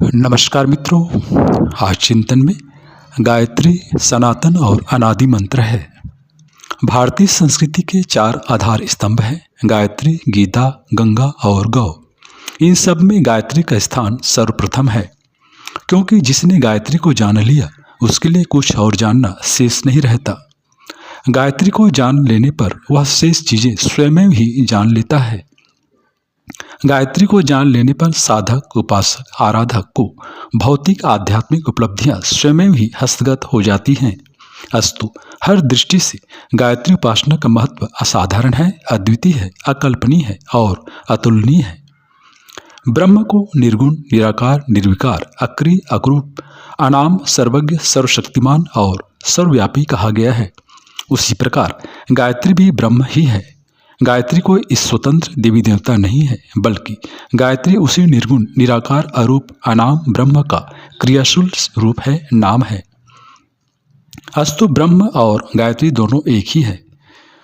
नमस्कार मित्रों। आज चिंतन में गायत्री सनातन और अनादि मंत्र है। भारतीय संस्कृति के 4 आधार स्तंभ हैं: गायत्री, गीता, गंगा और गौ। इन सब में गायत्री का स्थान सर्वप्रथम है, क्योंकि जिसने गायत्री को जान लिया उसके लिए कुछ और जानना शेष नहीं रहता। गायत्री को जान लेने पर वह शेष चीजें स्वयं ही जान लेता है। गायत्री को जान लेने पर साधक, उपासक, आराधक को भौतिक आध्यात्मिक उपलब्धियां स्वयं ही हस्तगत हो जाती हैं। अस्तु हर दृष्टि से गायत्री उपासना का महत्व असाधारण है, अद्वितीय है, अकल्पनीय है और अतुलनीय है। ब्रह्म को निर्गुण, निराकार, निर्विकार, अक्रिय, अकुरूप, अनाम, सर्वज्ञ, सर्वशक्तिमान और सर्वव्यापी कहा गया है। उसी प्रकार गायत्री भी ब्रह्म ही है। गायत्री कोई इस स्वतंत्र देवी देवता नहीं है, बल्कि गायत्री उसी निर्गुण, निराकार, अरूप, अनाम ब्रह्म का क्रियाशील रूप है, नाम है। अस्तु ब्रह्म और गायत्री दोनों एक ही है।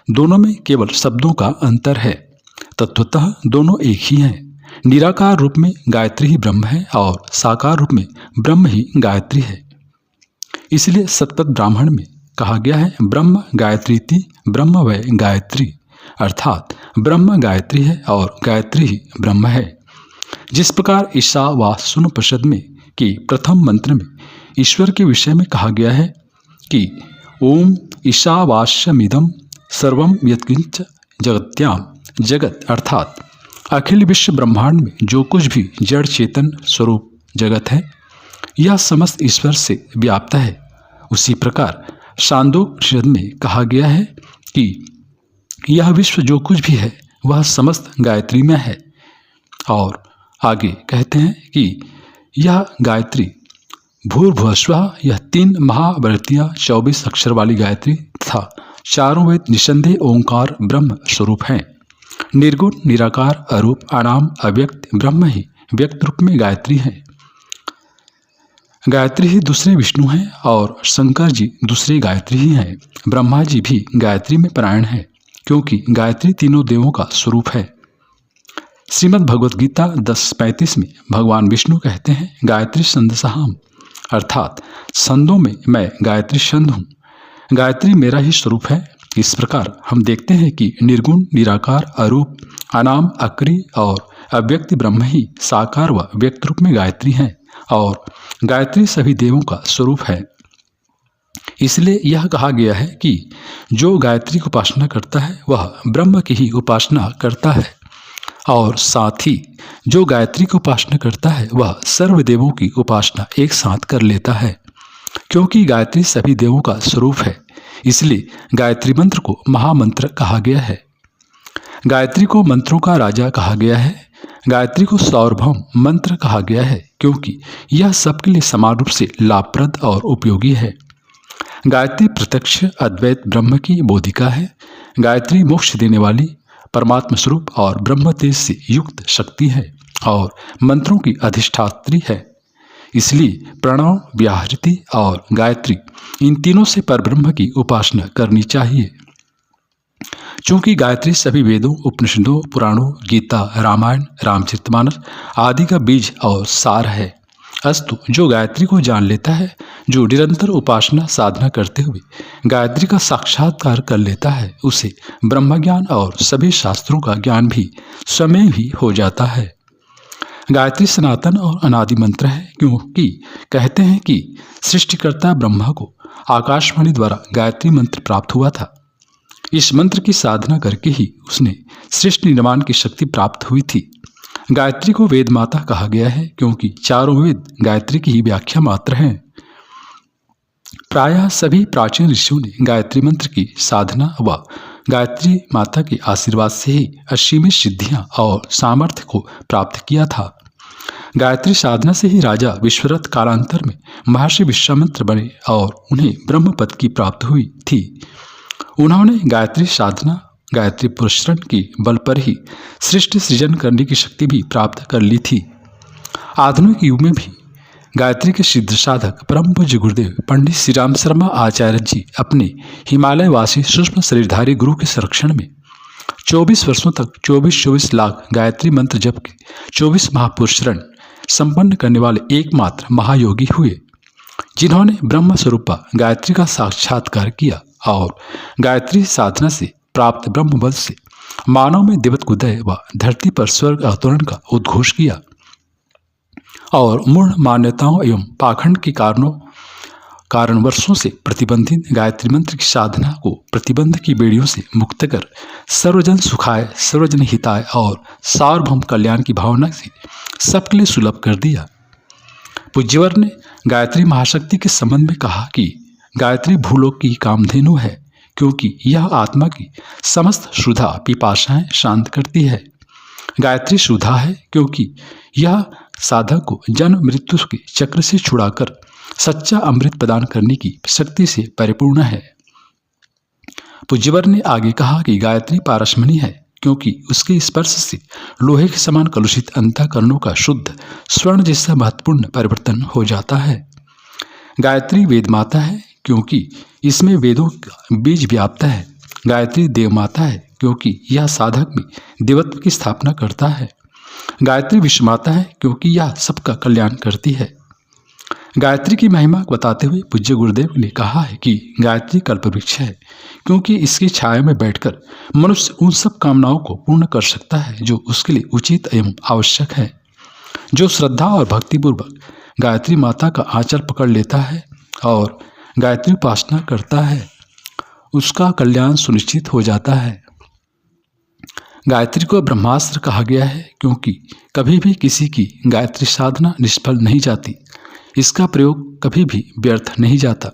दोनों में केवल शब्दों का अंतर है, तत्वतः दोनों एक ही हैं। निराकार रूप में गायत्री ही ब्रह्म है और साकार रूप में ब्रह्म ही गायत्री है। इसलिए सतपथ ब्राह्मण में कहा गया है, ब्रह्म गायत्रीति ब्रह्म वै गायत्री, अर्थात ब्रह्म गायत्री है और गायत्री ही ब्रह्म है। जिस प्रकार ईशावास्योपनिषद में कि प्रथम मंत्र में ईश्वर के विषय में कहा गया है कि ओम ईशावास्यमिदं सर्वं यत्किंच जगत्याम, जगत अर्थात अखिल विश्व ब्रह्मांड में जो कुछ भी जड़ चेतन स्वरूप जगत है, यह समस्त ईश्वर से व्याप्त है। उसी प्रकार छांदोग्योपनिषद में कहा गया है कि यह विश्व जो कुछ भी है वह समस्त गायत्री में है। और आगे कहते हैं कि यह गायत्री भूर्भुवस्वः, यह 3 महाव्रतियां 24 अक्षर वाली गायत्री तथा चारों वेद निसंदेह ओंकार ब्रह्म स्वरूप हैं। निर्गुण, निराकार, अरूप, अनाम, अव्यक्त ब्रह्म ही व्यक्त रूप में गायत्री है। गायत्री ही दूसरे विष्णु हैं और शंकर जी दूसरे गायत्री ही हैं। ब्रह्मा जी भी गायत्री में परायण है, क्योंकि गायत्री तीनों देवों का स्वरूप है। श्रीमद् भगवद गीता 10:35 में भगवान विष्णु कहते हैं, गायत्री छंदसाहम्, अर्थात छंदों में मैं गायत्री छंद हूँ। गायत्री मेरा ही स्वरूप है। इस प्रकार हम देखते हैं कि निर्गुण, निराकार, अरूप, अनाम, अक्रिय और अव्यक्त ब्रह्म ही साकार व व्यक्त रूप में गायत्री हैं और गायत्री सभी देवों का स्वरूप है। इसलिए यह कहा गया है कि जो गायत्री की उपासना करता है वह ब्रह्म की ही उपासना करता है, और साथ ही जो गायत्री की उपासना करता है वह सर्वदेवों की उपासना एक साथ कर लेता है। क्योंकि गायत्री सभी देवों का स्वरूप है, इसलिए गायत्री मंत्र को महामंत्र कहा गया है। गायत्री को मंत्रों का राजा कहा गया है। गायत्री को सार्वभौम मंत्र कहा गया है, क्योंकि यह सबके लिए समान रूप से लाभप्रद और उपयोगी है। गायत्री प्रत्यक्ष अद्वैत ब्रह्म की बोधिका है। गायत्री मोक्ष देने वाली परमात्मा स्वरूप और ब्रह्म तेज से युक्त शक्ति है और मंत्रों की अधिष्ठात्री है। इसलिए प्रणव, व्याहृति और गायत्री, इन तीनों से परब्रह्म की उपासना करनी चाहिए। चूंकि गायत्री सभी वेदों, उपनिषदों, पुराणों, गीता, रामायण, रामचरितमानस आदि का बीज और सार है। अस्तु जो गायत्री को जान लेता है, जो निरंतर उपासना साधना करते हुए गायत्री का साक्षात्कार कर लेता है, उसे ब्रह्मज्ञान और सभी शास्त्रों का ज्ञान भी स्वयं ही हो जाता है। गायत्री सनातन और अनादि मंत्र है, क्योंकि कहते हैं कि सृष्टिकर्ता ब्रह्मा को आकाशवाणी द्वारा गायत्री मंत्र प्राप्त हुआ था। इस मंत्र की साधना करके ही उसने सृष्टि निर्माण की शक्ति प्राप्त हुई थी। गायत्री को वेद माता कहा गया है, क्योंकि चारों वेद गायत्री की ही व्याख्या मात्र हैं। प्रायः सभी प्राचीन ऋषियों ने गायत्री मंत्र की साधना व गायत्री माता के आशीर्वाद से ही असीमित सिद्धियां और सामर्थ्य को प्राप्त किया था। गायत्री साधना से ही राजा विश्वरथ कालांतर में महर्षि विश्वामित्र बने और उन्हें ब्रह्म पद की प्राप्ति हुई थी। उन्होंने गायत्री साधना, गायत्री पुरस्रण के बल पर ही सृष्टि सृजन करने की शक्ति भी प्राप्त कर ली थी। आधुनिक युग में भी गायत्री के सिद्ध साधक परम पूज्य गुरुदेव पंडित श्री राम शर्मा आचार्य जी अपने हिमालयवासी सूक्ष्म शरीरधारी गुरु के संरक्षण में 24 वर्षों तक 24 लाख गायत्री मंत्र जप के 24 महापुरुषरण संपन्न करने वाले एकमात्र महायोगी हुए, जिन्होंने ब्रह्म स्वरूपा गायत्री का साक्षात्कार किया और गायत्री साधना से प्राप्त ब्रह्म बल से मानव में दिवत उदय व धरती पर स्वर्ग अवतरण का उद्घोष किया और मूढ़ मान्यताओं एवं पाखंड के कारण वर्षों से प्रतिबंधित गायत्री मंत्र की साधना को प्रतिबंध की बेड़ियों से मुक्त कर सर्वजन सुखाय, सर्वजन हिताय और सार्वभौम कल्याण की भावना से सबके लिए सुलभ कर दिया। पूज्यवर ने गायत्री महाशक्ति के संबंध में कहा कि गायत्री भूलोक की कामधेनु है, क्योंकि यह आत्मा की समस्त क्षुधा पिपाशाएं शांत करती है। गायत्री क्षुधा है क्योंकि यह साधक को जन्म मृत्यु के चक्र से छुड़ाकर सच्चा अमृत प्रदान करने की शक्ति से परिपूर्ण है। पूज्यवर ने आगे कहा कि गायत्री पारसमणि है, क्योंकि उसके स्पर्श से लोहे के समान कलुषित अंतःकरणों का शुद्ध स्वर्ण जैसा महत्वपूर्ण परिवर्तन हो जाता है। गायत्री वेद माता है, क्योंकि इसमें वेदों का बीज व्याप्त है। गायत्री देव माता है, क्योंकि यह साधक में देवत्व की स्थापना करता है। गायत्री विश्व माता है, क्योंकि यह सबका कल्याण करती है। गायत्री की महिमा बताते हुए पूज्य गुरुदेव ने कहा है कि गायत्री कल्पवृक्ष है, क्योंकि इसकी छाया में बैठकर मनुष्य उन सब कामनाओं को पूर्ण कर सकता है जो उसके लिए उचित एवं आवश्यक है। जो श्रद्धा और भक्तिपूर्वक गायत्री माता का आंचल पकड़ लेता है और गायत्री उपासना करता है, उसका कल्याण सुनिश्चित हो जाता है। गायत्री को ब्रह्मास्त्र कहा गया है, क्योंकि कभी भी किसी की गायत्री साधना निष्फल नहीं जाती। इसका प्रयोग कभी भी व्यर्थ नहीं जाता।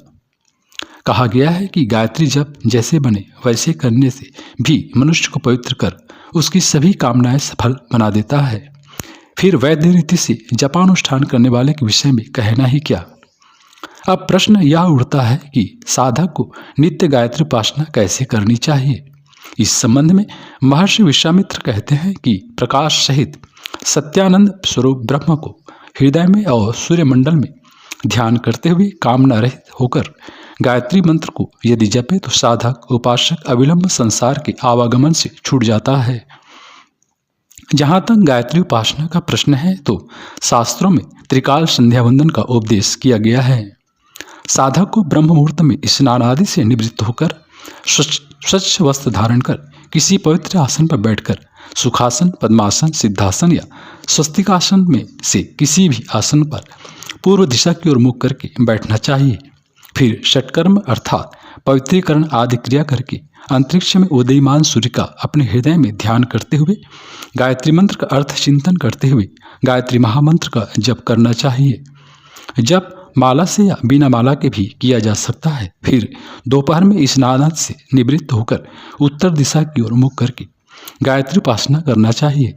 कहा गया है कि गायत्री जप जैसे बने वैसे करने से भी मनुष्य को पवित्र कर उसकी सभी कामनाएं सफल बना देता है। फिर वैद्य रीति से जपानुष्ठान करने वाले के विषय में कहना ही क्या। अब प्रश्न यह उठता है कि साधक को नित्य गायत्री उपासना कैसे करनी चाहिए। इस संबंध में महर्षि विश्वामित्र कहते हैं कि प्रकाश सहित सत्यानंद स्वरूप ब्रह्म को हृदय में और सूर्यमंडल में ध्यान करते हुए कामना रहित होकर गायत्री मंत्र को यदि जपे तो साधक उपासक अविलंब संसार के आवागमन से छूट जाता है। जहाँ तक गायत्री उपासना का प्रश्न है तो शास्त्रों में त्रिकाल संध्या वंदन का उपदेश किया गया है। साधक को ब्रह्म मुहूर्त में स्नान आदि से निवृत्त होकर स्वच्छ वस्त्र धारण कर किसी पवित्र आसन पर बैठकर सुखासन, पद्मासन, सिद्धासन या स्वस्तिकासन में से किसी भी आसन पर पूर्व दिशा की ओर मुख करके बैठना चाहिए। फिर षटकर्म अर्थात पवित्रीकरण आदि क्रिया करके अंतरिक्ष में उदयमान सूर्य का अपने हृदय में ध्यान करते हुए गायत्री मंत्र का अर्थ चिंतन करते हुए गायत्री महामंत्र का जप करना चाहिए। जप माला से या बिना माला के भी किया जा सकता है। फिर दोपहर में स्नान से निवृत्त होकर उत्तर दिशा की ओर मुख करके गायत्री उपासना करना चाहिए।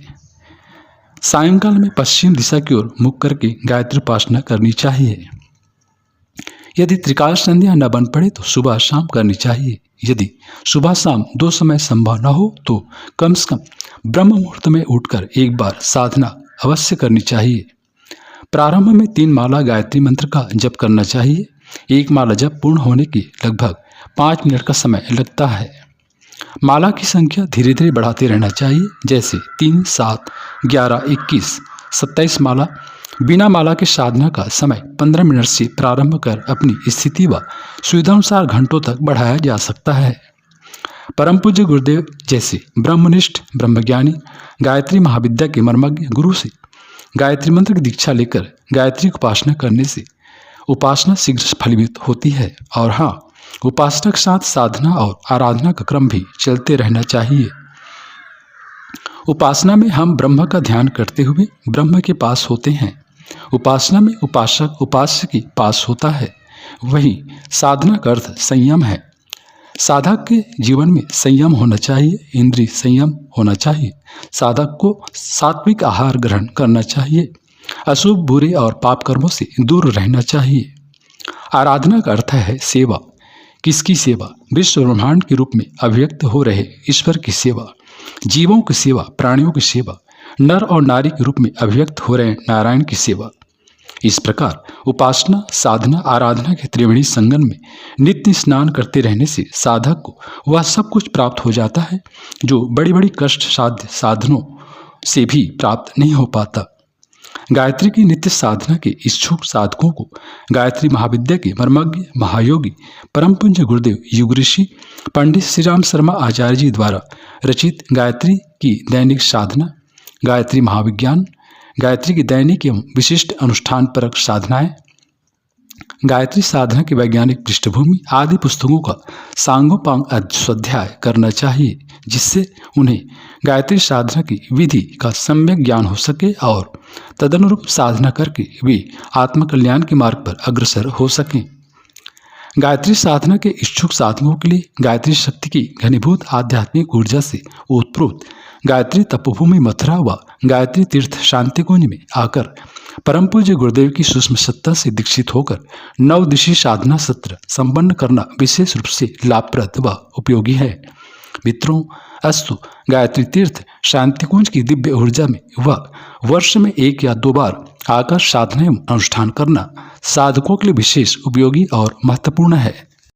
सायंकाल में पश्चिम दिशा की ओर मुख करके गायत्री उपासना करनी चाहिए। यदि त्रिकाल संध्या न बन पड़े तो सुबह शाम करनी चाहिए। यदि सुबह शाम दो समय संभव न हो तो कम से कम ब्रह्म मुहूर्त में उठकर एक बार साधना अवश्य करनी चाहिए। प्रारंभ में 3 माला गायत्री मंत्र का जप करना चाहिए। एक माला जप पूर्ण होने के लगभग 5 मिनट का समय लगता है। माला की संख्या धीरे धीरे बढ़ाते रहना चाहिए, जैसे 3, 7, 11, 21, 27 माला। बिना माला के साधना का समय 15 मिनट से प्रारंभ कर अपनी स्थिति व सुविधानुसार घंटों तक बढ़ाया जा सकता है। परम पूज्य गुरुदेव जैसे ब्रह्मनिष्ठ ब्रह्मज्ञानी गायत्री महाविद्या के मर्मज्ञ गुरु से गायत्री मंत्र की दीक्षा लेकर गायत्री उपासना करने से उपासना शीघ्र फलीभूत होती है। और हाँ, उपासना के साथ साधना और आराधना का क्रम भी चलते रहना चाहिए। उपासना में हम ब्रह्म का ध्यान करते हुए ब्रह्म के पास होते हैं। उपासना में उपासक उपास्य के पास होता है। वही साधना का अर्थ संयम है। साधक के जीवन में संयम होना चाहिए, इंद्रिय संयम होना चाहिए। साधक को सात्विक आहार ग्रहण करना चाहिए। अशुभ, बुरे और पाप कर्मों से दूर रहना चाहिए। आराधना का अर्थ है सेवा। किसकी सेवा? विश्व ब्रह्मांड के रूप में अभिव्यक्त हो रहे ईश्वर की सेवा, जीवों की सेवा, प्राणियों की सेवा, नर और नारी के रूप में अभिव्यक्त हो रहे नारायण की सेवा। इस प्रकार उपासना, साधना, आराधना के त्रिवेणी संगम में नित्य स्नान करते रहने से साधक को वह सब कुछ प्राप्त हो जाता है जो बड़ी बड़ी कष्ट साध्य साधनों से भी प्राप्त नहीं हो पाता। गायत्री की नित्य साधना के इच्छुक साधकों को गायत्री महाविद्या के मर्मज्ञ महायोगी परम पूज्य गुरुदेव युग ऋषि पंडित श्री राम शर्मा आचार्य जी द्वारा रचित गायत्री की दैनिक साधना, गायत्री महाविज्ञान, गायत्री की दैनिक एवं विशिष्ट अनुष्ठान परक साधनाएं, गायत्री साधना की वैज्ञानिक पृष्ठभूमि आदि पुस्तकों का सांगोपांग स्वाध्याय करना चाहिए, जिससे उन्हें गायत्री साधना की विधि का सम्यक ज्ञान हो सके और तदनुरूप साधना करके वे आत्मकल्याण के मार्ग पर अग्रसर हो सकें। गायत्री साधना के इच्छुक साधकों के लिए गायत्री शक्ति की घनीभूत आध्यात्मिक ऊर्जा से ओतप्रोत गायत्री तपोभूमि मथुरा व गायत्री तीर्थ शांति कुंज में आकर परम पूज्य गुरुदेव की सूक्ष्म सत्ता से दीक्षित होकर नवदिशी साधना सत्र संपन्न करना विशेष रूप से लाभप्रद व उपयोगी है। मित्रों, अस्तु गायत्री तीर्थ शांति कुंज की दिव्य ऊर्जा में वह वर्ष में 1 या 2 बार आकर साधना एवं अनुष्ठान करना साधकों के लिए विशेष उपयोगी और महत्वपूर्ण है।